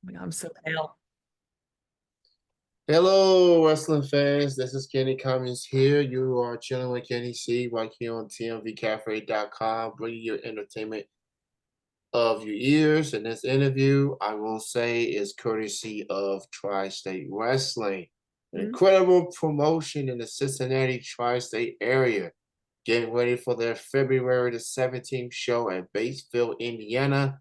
my God, I'm so pale. Hello, wrestling fans. This is Kenny Cummings here. You are chilling with Kenny C right here on TMVCafe.com, bringing you entertainment of your ears. And this interview, I will say, is courtesy of Tri-State Wrestling, an Mhm. incredible promotion in the Cincinnati Tri-State area. Getting ready for their February the 17th show at Batesville, Indiana.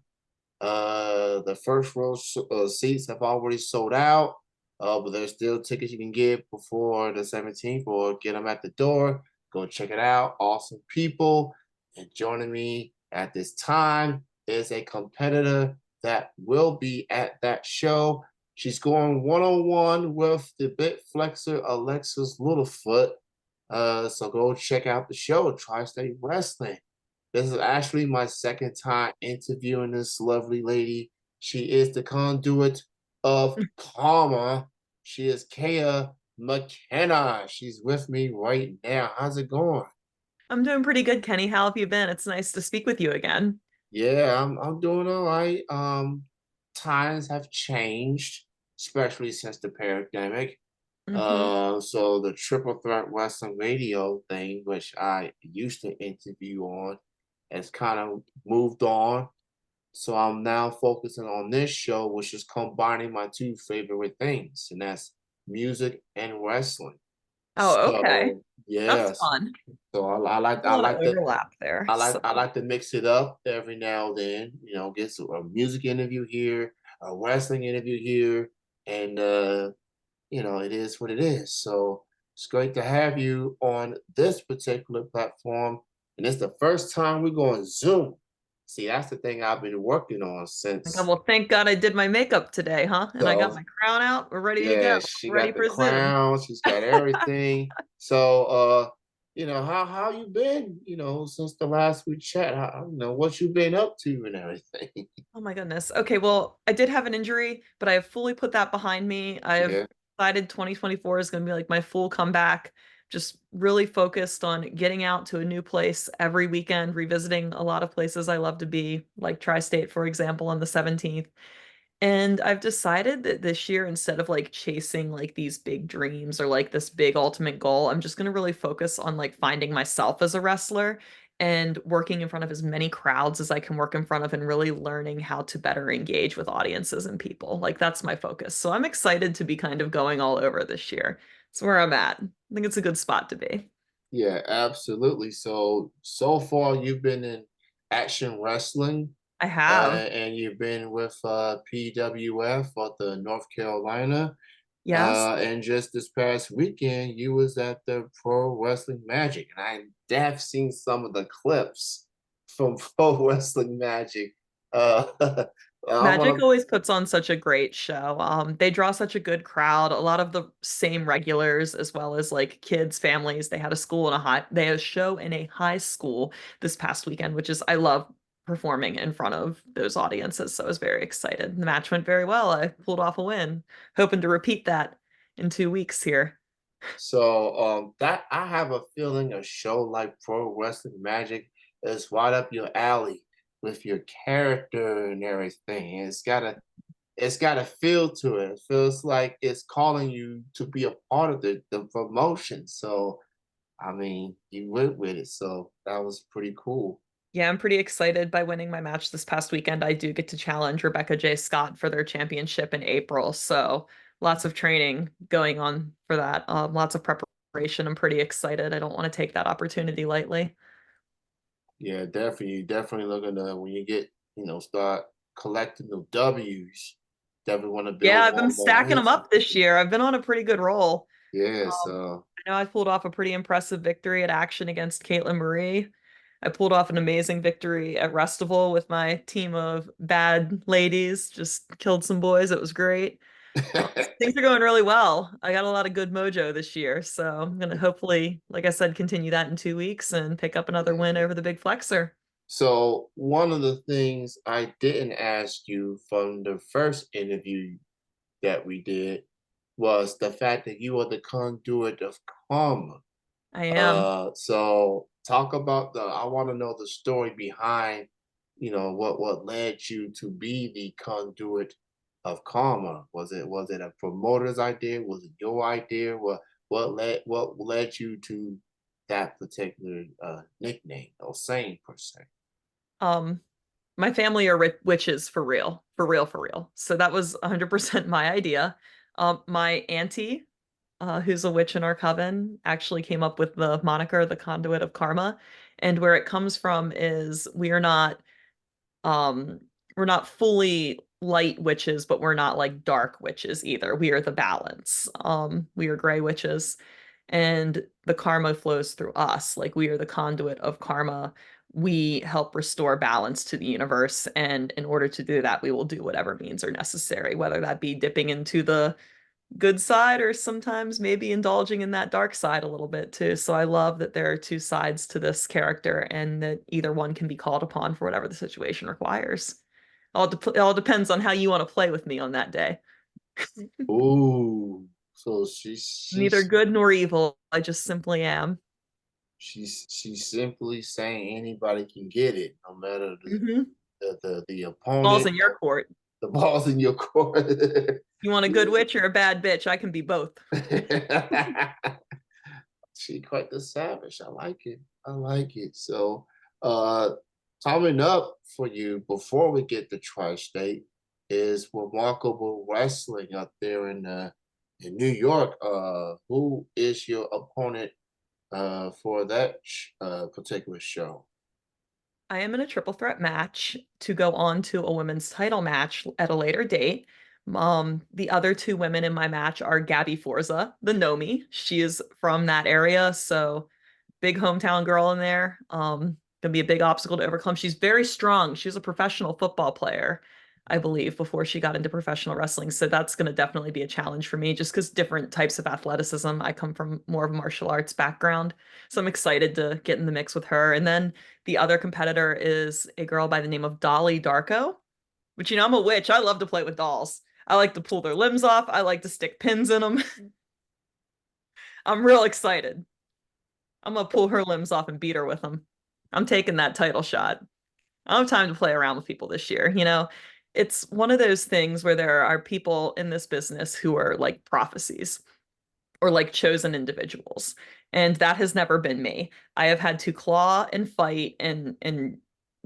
The first row seats have already sold out, but there's still tickets you can get before the 17th or get them at the door. Go check it out. Awesome people. And joining me at this time is a competitor that will be at that show. She's going one-on-one with the bit flexor Alexis Littlefoot. So go check out the show, Tri-State Wrestling. This is actually my second time interviewing this lovely lady. She is the conduit of karma. She is Kaia McKenna. She's with me right now. How's it going? I'm doing pretty good, Kenny. How have you been? It's nice to speak with you again. Yeah, I'm doing all right. Times have changed, especially since the pandemic. Hmm. So the Triple Threat Wrestling Radio thing, which I used to interview on, has kind of moved on. So I'm now focusing on this show, which is combining my two favorite things, and that's music and wrestling. Oh, okay. So That's yes, fun. so I like A I lot of like to overlap there. I like So I like to mix it up every now and then. Get a music interview here, a wrestling interview here, and it is what it is. So it's great to have you on this particular platform. And it's the first time we're going Zoom. See, that's the thing I've been working on my God, since. well, thank God I did my makeup today, huh? And I got So my crown out. We're ready to go. yeah, she Ready got the for Zoom. crown, she's got everything. So how you been, since the last we chat? What you been up to and everything. Oh my goodness. Okay, well, I did have an injury, but I have fully put that behind me. I have Yeah. decided 2024 is going to be like my full comeback. Just really focused on getting out to a new place every weekend, revisiting a lot of places I love to be, like Tri-State, for example, on the 17th. And I've decided that this year, instead of like chasing like these big dreams or like this big ultimate goal, I'm just going to really focus on like finding myself as a wrestler and working in front of as many crowds as I can work in front of and really learning how to better engage with audiences and people. Like that's my focus. So I'm excited to be kind of going all over this year. It's where I'm at. I think it's a good spot to be. Yeah, absolutely. So far you've been in action wrestling. I have. And you've been with PWF at the North Carolina. Yes. And just this past weekend, you was at the Pro Wrestling Magic, and I have seen some of the clips from Pro Wrestling Magic. I Magic want always puts on such a great show. They draw such a good crowd. A lot of the same regulars, as well as like kids, families. They had a show in a high school this past weekend, which is I love performing in front of those audiences. So I was very excited. The match went very well. I pulled off a win. Hoping to repeat that in 2 weeks here. that I have a feeling a show like Pro Wrestling Magic is right up your alley with your character and everything. It's got a feel to it. It feels like it's calling you to be a part of the promotion. So, I mean, you went with it. So that was pretty cool. Yeah, I'm pretty excited by winning my match this past weekend. I do get to challenge Rebecca J. Scott for their championship in April. So lots of training going on for that. Lots of preparation. I'm pretty excited. I don't want to take that opportunity lightly. Yeah, definitely looking to when you start collecting the W's, definitely want to Yeah, build I've been more stacking them momentum. up this year. I've been on a pretty good roll. Yeah, Um, so I know I pulled off a pretty impressive victory at Action against Caitlin Marie. I pulled off an amazing victory at Restival with my team of bad ladies. Just killed some boys. It was great. Things are going really well. I got a lot of good mojo this year, so I'm gonna hopefully, like I said, continue that in 2 weeks and pick up another win yeah. over the big flexer. So one of the things I didn't ask you from the first interview that we did was the fact that you are the conduit of karma. I am. So talk about I want to know the story behind, what led you to be the conduit of Karma? Was it a promoter's idea? Was it your idea? What led you to that particular nickname or saying per se? Um, my family are witches for real, for real, for real. So that was 100% my idea. My auntie, who's a witch in our coven, actually came up with the moniker, the Conduit of Karma. And where it comes from is um we're not fully light witches, but we're not like dark witches either. We are the balance. We are gray witches, and the karma flows through us. Like we are the conduit of karma. We help restore balance to the universe, and in order to do that, we will do whatever means are necessary, whether that be dipping into the good side or sometimes maybe indulging in that dark side a little bit too. So I love that there are two sides to this character and that either one can be called upon for whatever the situation requires. It all depends on how you want to play with me on that day. Ooh, so Neither good nor evil. I just simply am. she's simply saying anybody can get it, no matter Hmm. the Balls opponent in your or court. the balls in your court. You want a good witch or a bad bitch? I can be both. She quite the savage. I like it. I like it. So, uh, coming up for you before we get to Tri-State is Remarkable Wrestling up there in New York. Who is your opponent for that particular show? I am in a triple threat match to go on to a women's title match at a later date. The other two women in my match are Gabby Forza, the Nomi. She is from that area, so big hometown girl in there. Gonna be a big obstacle to overcome. She's very strong. She was a professional football player, I believe, before she got into professional wrestling. So that's gonna definitely be a challenge for me, just because different types of athleticism. I come from more of a martial arts background, so I'm excited to get in the mix with her. And then the other competitor is a girl by the name of Dolly Darko, which I'm a witch. I love to play with dolls. I like to pull their limbs off. I like to stick pins in them. I'm real excited. I'm gonna pull her limbs off and beat her with them. I'm taking that title shot. I don't have time to play around with people this year. It's one of those things where there are people in this business who are like prophecies or like chosen individuals. And that has never been me. I have had to claw and fight and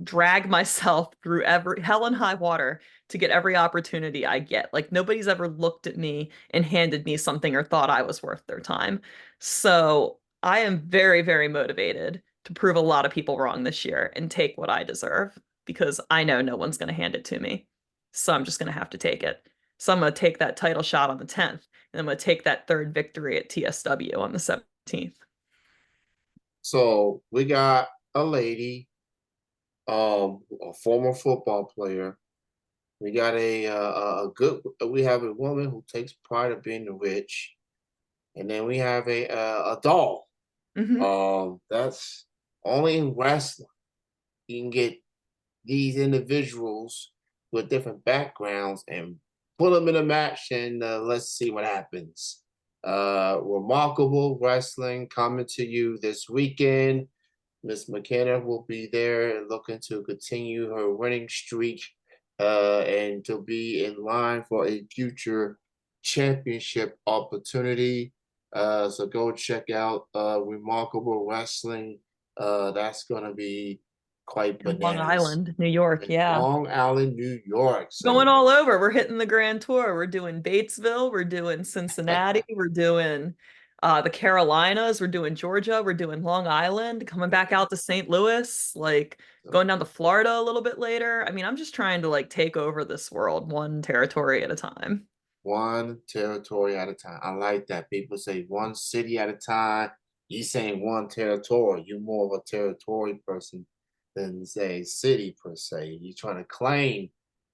drag myself through every hell and high water to get every opportunity I get. Like nobody's ever looked at me and handed me something or thought I was worth their time. So I am very, very motivated to prove a lot of people wrong this year and take what I deserve because I know no one's going to hand it to me. So I'm just going to have to take it. So I'm going to take that title shot on the 10th, and I'm going to take that third victory at TSW on the 17th. So we got a lady, a former football player. We got a good. We have a woman who takes pride of being the rich, and then we have a doll. Hmm. That's only in wrestling you can get these individuals with different backgrounds and put them in a match, and let's see what happens. Remarkable Wrestling coming to you this weekend. Miss McKenna will be there looking to continue her winning streak and to be in line for a future championship opportunity. So go check out Remarkable Wrestling. That's going to be quite In Long bananas Island, New York, in yeah. Long Island, New York. Going So all over. We're hitting the grand tour. We're doing Batesville, we're doing Cincinnati, we're doing the Carolinas, we're doing Georgia, we're doing Long Island, coming back out to St. Louis, like going down to Florida a little bit later. I mean, I'm just trying to like take over this world one territory at a time. one territory at a time. I like that. People say one city at a time. You saying one territory. You're more of a territory person than say city per se. You're trying to claim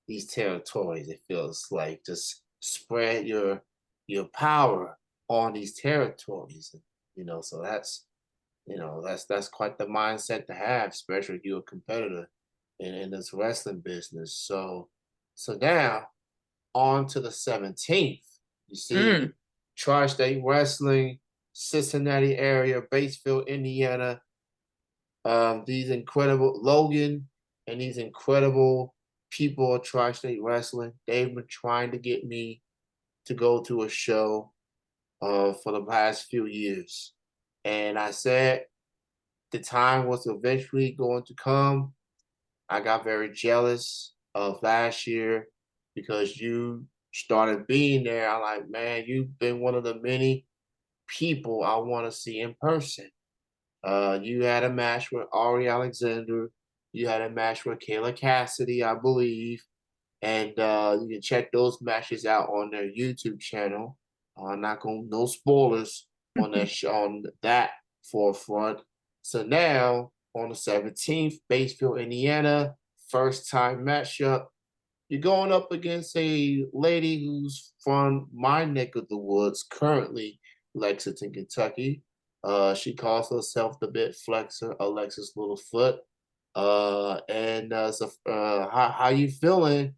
these territories. It feels like just spread your power on these territories. So that's quite the mindset to have, especially if you're a competitor in this wrestling business. So now on to the 17th. You see Mm. Tri-State Wrestling, Cincinnati area, Batesville, Indiana. These incredible Logan and these incredible people at Tri-State Wrestling, they've been trying to get me to go to a show for the past few years. And I said the time was eventually going to come. I got very jealous of last year because you started being there. I'm like, man, you've been one of the many people I want to see in person. You had a match with Ari Alexander. You had a match with Kayla Cassidy, I believe. And you can check those matches out on their YouTube channel. Not going no spoilers on on that forefront. So now on the 17th, Batesville, Indiana, first time matchup. You're going up against a lady who's from my neck of the woods, currently Lexington, Kentucky. She calls herself the Bit Flexer, Alexis Littlefoot. How you feeling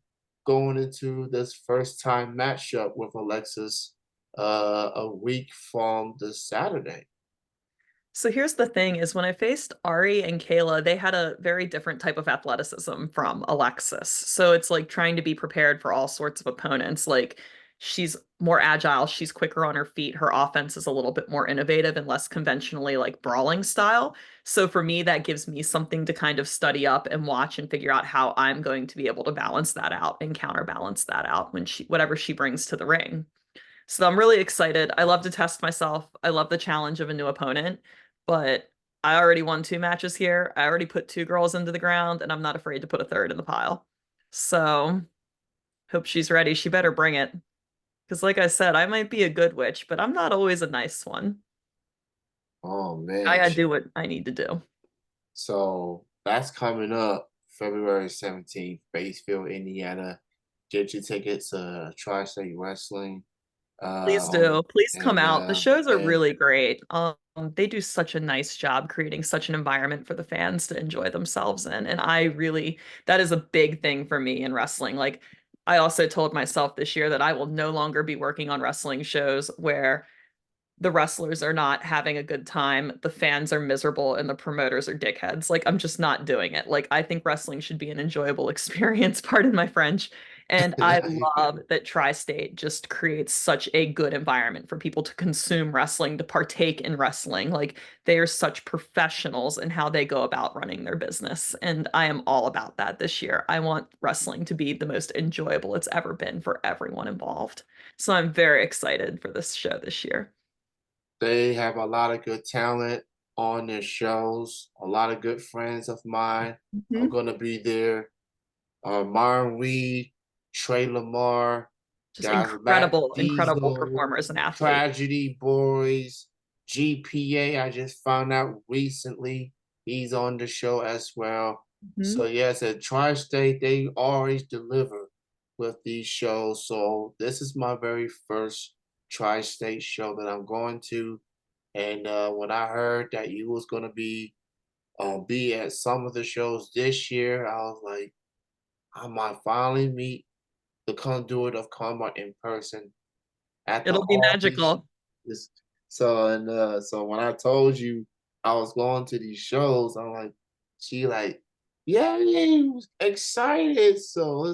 going into this first time matchup with Alexis a week from this Saturday? So here's the thing is when I faced Ari and Kayla, they had a very different type of athleticism from Alexis. So it's like trying to be prepared for all sorts of opponents. Like she's more agile, she's quicker on her feet, her offense is a little bit more innovative and less conventionally like brawling style. So for me, that gives me something to kind of study up and watch and figure out how I'm going to be able to balance that out and counterbalance that out when she whatever she brings to the ring. So I'm really excited. I love to test myself. I love the challenge of a new opponent, but I already won 2 matches here. I already put 2 girls into the ground, and I'm not afraid to put a third in the pile. So hope she's ready. She better bring it. Because, like I said, I might be a good witch, but I'm not always a nice one. Oh I man, gotta do what I need to do. so that's coming up February 17th, Batesville, Indiana. Get your tickets to Tri-State Wrestling. Please On do. Please come and out. The shows are and really great. They do such a nice job creating such an environment for the fans to enjoy themselves in. And I really, that is a big thing for me in wrestling. Like, I also told myself this year that I will no longer be working on wrestling shows where the wrestlers are not having a good time, the fans are miserable, and the promoters are dickheads. Like, I'm just not doing it. Like, I think wrestling should be an enjoyable experience, pardon my French. And I love that Tri State just creates such a good environment for people to consume wrestling, to partake in wrestling. Like, they are such professionals in how they go about running their business. And I am all about that this year. I want wrestling to be the most enjoyable it's ever been for everyone involved. So I'm very excited for this show this year. they have a lot of good talent on their shows. A lot of good friends of mine are Mhm. gonna be there. Myron Reed, Trey Lamar, Just guys, Matt incredible, incredible Diesel, performers and athletes. Tragedy Boys, GPA. I just found out recently he's on the show as well. So Mhm. yes, at Tri-State, they always deliver with these shows. So this is my very first Tri-State show that I'm going to. And when I heard that you was gonna be at some of the shows this year, I was like, I might finally meet the Conduit of Karma in person at the It'll be office. magical. This, so when I told you I was going to these shows, I'm like, she like, yeah, excited. So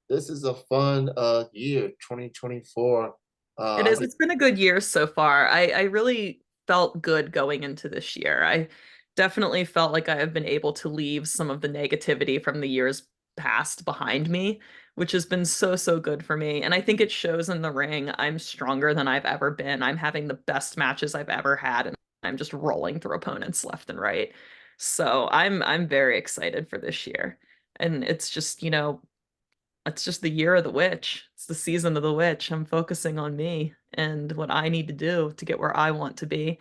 this is a fun year, 2024. It I is. get It's been a good year so far. I really felt good going into this year. I definitely felt like I have been able to leave some of the negativity from the years past behind me, which has been so, so good for me. And I think it shows in the ring. I'm stronger than I've ever been. I'm having the best matches I've ever had, and I'm just rolling through opponents left and right. So I'm very excited for this year. And it's just, it's just the year of the witch. It's the season of the witch. I'm focusing on me and what I need to do to get where I want to be.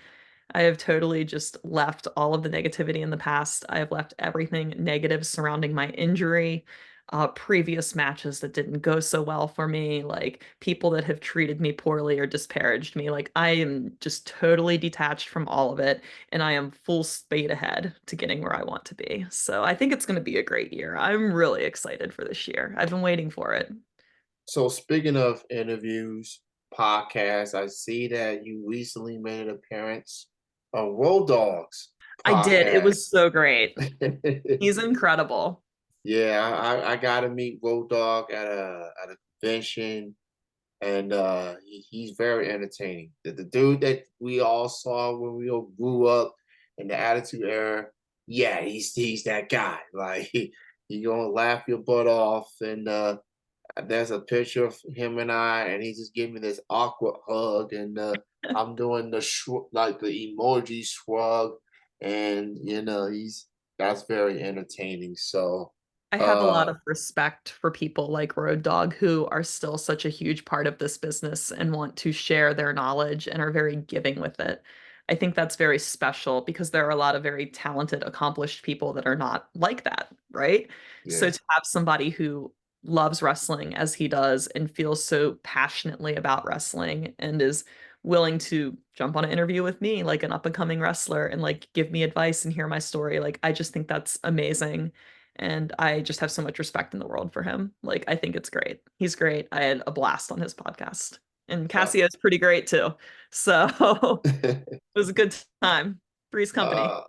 I have totally just left all of the negativity in the past. I have left everything negative surrounding my injury, previous matches that didn't go so well for me, like people that have treated me poorly or disparaged me. Like I am just totally detached from all of it, and I am full speed ahead to getting where I want to be. So I think it's going to be a great year. I'm really excited for this year. I've been waiting for it. So speaking of interviews, podcasts, I see that you recently made an appearance on Road Dogs I did. It was podcast. so great. He's incredible. Yeah, I got to meet Road Dogg at a convention, and he's very entertaining. The dude that we all saw when we all grew up in the Attitude Era, yeah, he's that guy. Like he gonna laugh your butt off, and there's a picture of him and I, and he just gave me this awkward hug, and I'm doing the like the emoji shrug, and he's that's very entertaining. So, I have a lot uh, of respect for people like Road Dogg who are still such a huge part of this business and want to share their knowledge and are very giving with it. I think that's very special because there are a lot of very talented, accomplished people that are not like that, right? So yeah, to have somebody who loves wrestling as he does and feels so passionately about wrestling and is willing to jump on an interview with me, like an up and coming wrestler, and like give me advice and hear my story, like I just think that's amazing. And I just have so much respect in the world for him. Like, I think it's great. He's great. I had a blast on his podcast. And uh, Cassio's pretty great too. So it was a good time. Three's company. uh,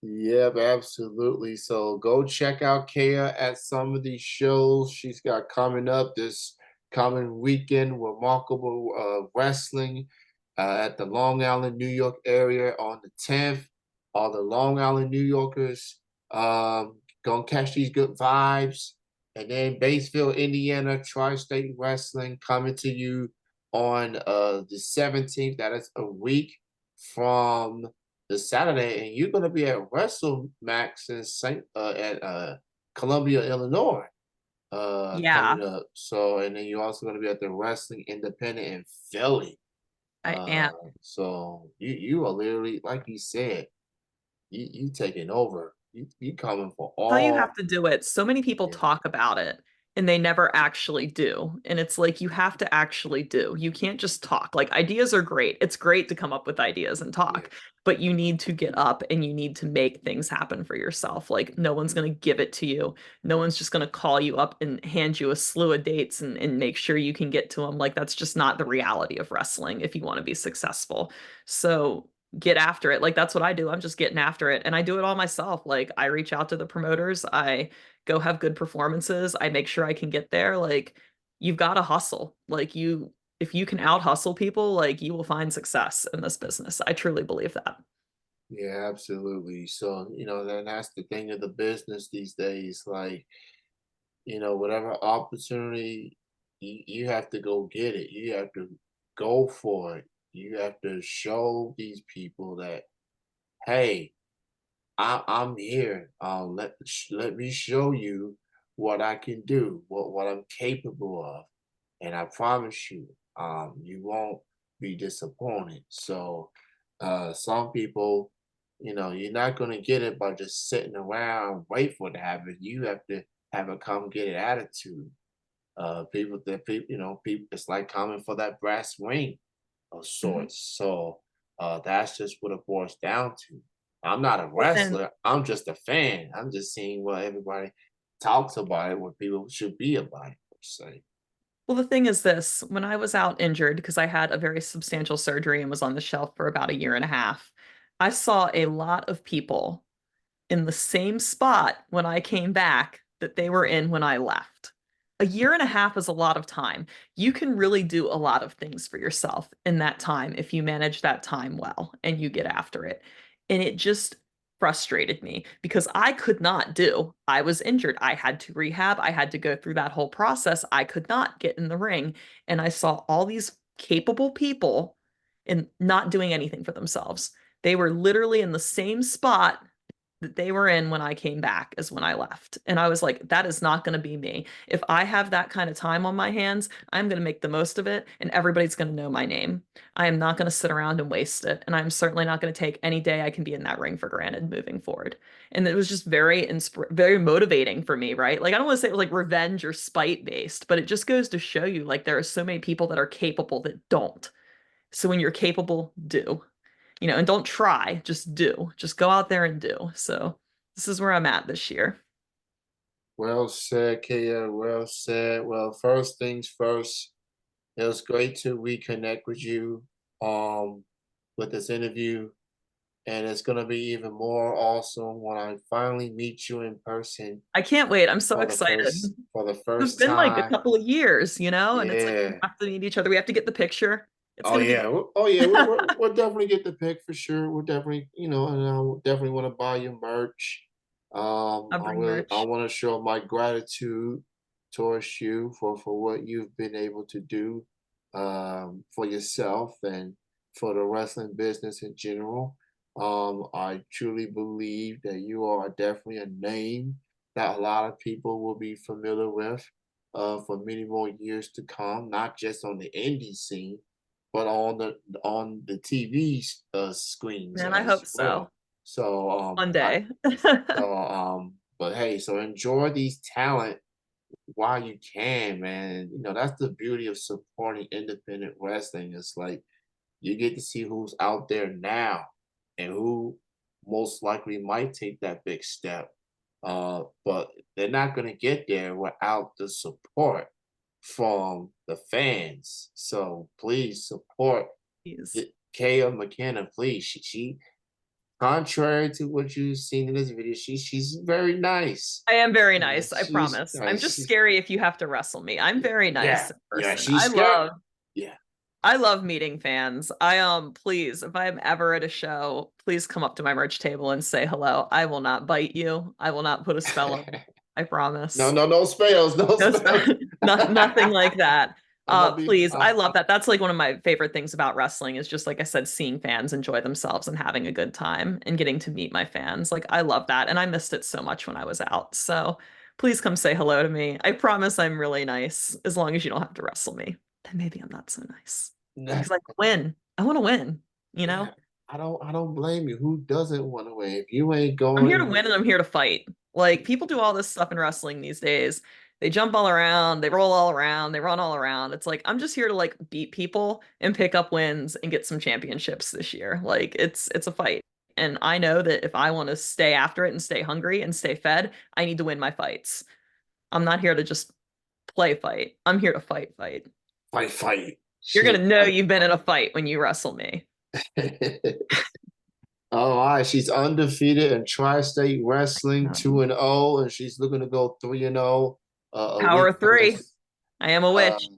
Yep, absolutely. So go check out Kaya at some of these shows she's got coming up this coming weekend. Remarkable wrestling at the Long Island, New York area on the 10th. All the Long Island New Yorkers gonna catch these good vibes. And then Batesville, Indiana, Tri-State Wrestling coming to you on the 17th. That is a week from this Saturday, and you're going to be at WrestleMax in Saint at Columbia, Illinois, Yeah, coming up. So, and then you're also going to be at the Wrestling Independent in Philly. I am. Uh, so you are literally, like you said, you taking over. You coming for How you have all. to do it. So many people Yeah, talk about it and they never actually do. And it's like you have to actually do. You can't just talk. Like ideas are great. It's great to come up with ideas and yeah, talk, but you need to get up and you need to make things happen for yourself. Like no one's going to give it to you. No one's just going to call you up and hand you a slew of dates and make sure you can get to them. Like that's just not the reality of wrestling if you want to be successful. So get after it. Like that's what I do. I'm just getting after it. And I do it all myself. Like I reach out to the promoters, I go have good performances, I make sure I can get there. Like you've got to hustle. Like you if you can out hustle people, like you will find success in this business. I truly believe that. yeah, absolutely. So then that's the thing of the business these days. Like whatever opportunity you have to go get it. You have to go for it. You have to show these people that, hey, I'm here. Let me show you what I can do, what I'm capable of, and I promise you, you won't be disappointed. So, some people, you're not gonna get it by just sitting around and wait for it to happen. You have to have a come get it attitude. People, people, it's like coming for that brass ring of Mhm. sorts. So that's just what it boils down to. I'm not a Well, then, wrestler. I'm just a fan. I'm just seeing what everybody talks about it, what people should be about it, per se. well, the thing is this, when I was out injured because I had a very substantial surgery and was on the shelf for about a year and a half, I saw a lot of people in the same spot when I came back that they were in when I left. A year and a half is a lot of time. You can really do a lot of things for yourself in that time if you manage that time well and you get after it. And it just frustrated me because I could not do. I was injured. I had to rehab. I had to go through that whole process. I could not get in the ring. And I saw all these capable people and not doing anything for themselves. They were literally in the same spot that they were in when I came back as when I left. And I was like, that is not going to be me. If I have that kind of time on my hands, I'm going to make the most of it and everybody's going to know my name. I am not going to sit around and waste it. And I'm certainly not going to take any day I can be in that ring for granted moving forward. And it was just very motivating for me, right? Like I don't want to say it was like revenge or spite based, but it just goes to show you like there are so many people that are capable that don't. So when you're capable, do, and don't try, just do. Just go out there and do. So this is where I'm at this year. Well said, Kia. Well said. Well, first things first, it was great to reconnect with you with this interview. and it's gonna be even more awesome when I finally meet you in person I can't wait. I'm so excited. for the It's first been like a time. couple of years, and it's like we Yeah. have to meet each other. We have to get the picture. It's Oh gonna be yeah. Oh yeah. We'll definitely get the pick for sure. We'll definitely, and I will definitely want to buy you merch. I'll bring I merch. want to show my gratitude towards you for what you've been able to do, for yourself and for the wrestling business in general. I truly believe that you are definitely a name that a lot of people will be familiar with, for many more years to come, not just on the indie scene, but on the TV screens Man, I as hope so. well. So One day. but hey, so enjoy these talent while you can, man. That's the beauty of supporting independent wrestling. It's like you get to see who's out there now and who most likely might take that big step. But they're not going to get there without the support from the fans. So please support Jeez. Kaia McKenna. Please, she contrary to what you've seen in this video, she's very nice. I am very Yeah, nice, I she's promise. I'm nice. just scary if you have to wrestle me. I'm very Yeah, nice in yeah, person. she's I scared. love Yeah. I love meeting fans. Please, if I'm ever at a show, please come up to my merch table and say hello. I will not bite you. I will not put a spell on you. I No, promise. no, no spells, no No, spells. nothing like that. I'm gonna be. Please, I love that. That's like one of my favorite things about wrestling is just like I said, seeing fans enjoy themselves and having a good time and getting to meet my fans. Like I love that, and I missed it so much when I was out. So please come say hello to me. I promise I'm really nice, as long as you don't have to wrestle me. Then maybe I'm not so nice because I win. I want to win. You Yeah, know. I don't blame you. Who doesn't want to win? If you ain't I'm here to going, win and I'm here to fight. Like people do all this stuff in wrestling these days. They jump all around, they roll all around, they run all around. It's like I'm just here to like beat people and pick up wins and get some championships this year. Like it's a fight. And I know that if I want to stay after it and stay hungry and stay fed, I need to win my fights. I'm not here to just play fight. I'm here to fight. fight, fight, You're gonna shit, know fight. you've been in a fight when you wrestle me. All right, she's undefeated in Tri-State Wrestling, 2-0, and she's looking to go 3-0. A Power week of from three. this. I am a Uh, witch,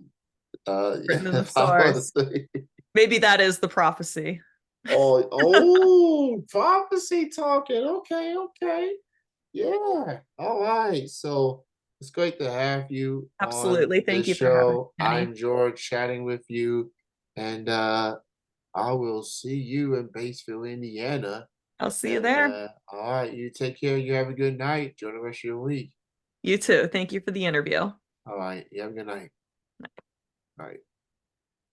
written in the Power stars. Maybe that is the prophecy. prophecy talking. Okay, okay. Yeah. All right. So it's great to have you on Absolutely. this Thank you for having show. me, I Kenny. enjoyed chatting with you, and I will see you in Batesville, Indiana. I'll see you And there. all right, you take care. You have a good night. Enjoy the rest of your week. You too. Thank you for the interview. All right, you have a good night. All right.